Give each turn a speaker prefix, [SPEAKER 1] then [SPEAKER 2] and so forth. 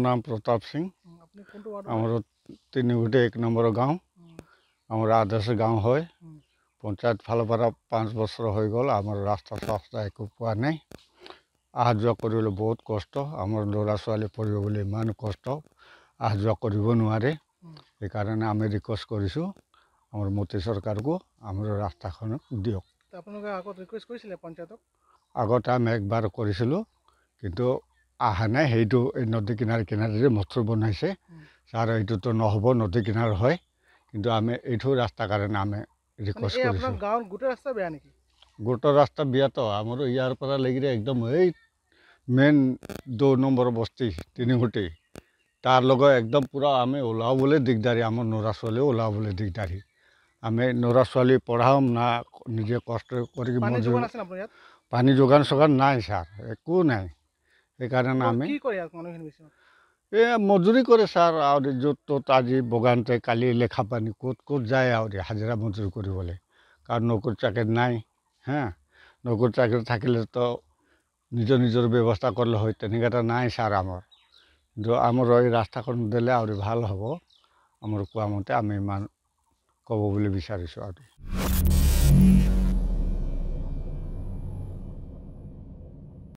[SPEAKER 1] नाम प्रताप सिंह।
[SPEAKER 2] আপনি কোনটো ৱাৰ্ডৰ
[SPEAKER 1] आमर तीनिगुटे 1 नम्बर गाँव आमर आदर्श गाँव है। पंचायत फाल 5 बছৰ হৈ গ'ল आमर रास्ता सास्ता एक पा ना अहा जा कर बहुत कष्ट आमर लड़ा छाली पढ़े इमान कष्ट अहा जा कर সেইকাৰণে आम रिक्वेस्ट करूँ आमर मोदी सरकार को आमर रास्ताखन दियक।
[SPEAKER 2] আপোনালোকে আগত ৰিকুৱেষ্ট কৰিছিলে পঞ্চায়তক?
[SPEAKER 1] আগতে আমি একবাৰ কৰিছিলোঁ কিন্তু আহা নাই। সেইটো নদী কিনাৰে কিনাৰে মথুৰ বনাইছে ছাৰ, এইটোতো নহ'ব, নদী কিনাৰ হয়। কিন্তু আমি এইটো ৰাস্তা কাৰণে আমি ৰিকুৱেষ্ট কৰিছোঁ।
[SPEAKER 2] আপোনাৰ গাঁৱৰ গোটেই ৰাস্তা বেয়া নেকি?
[SPEAKER 1] গোটেই ৰাস্তা বেয়াতো আমাৰ ইয়াৰ পৰা লাগিলে একদম এই মেইন 2 নম্বৰ বস্তি তিনিগুটি তাৰ লগত একদম পুৰা আমি ওলাবলৈ দিগদাৰী। আমাৰ ল'ৰা ছোৱালীও ওলাবলৈ দিগদাৰী। আমি ল'ৰা ছোৱালী পঢ়াম না নিজে কষ্ট কৰি পানী যোগান চোগান নাই ছাৰ, একো নাই। সেইকাৰণে আমি মজুৰি কৰে ছাৰ, আৰু য'ত ত'ত আজি বগানতে কালি লেখা পানী ক'ত যায় আৰু হাজিৰা মজুৰি কৰিবলৈ। কাৰণ নৌকৰি চাকৰি নাই। নৌকৰি চাকৰি থাকিলেতো নিজৰ ব্যৱস্থা কৰিলে হয়, তেনেকৈ এটা নাই ছাৰ আমাৰ। কিন্তু আমাৰ এই ৰাস্তাখন দিলে আৰু ভাল হ'ব। আমাৰ কোৱা মতে আমি ইমান ক'ব বুলি বিচাৰিছোঁ আৰু।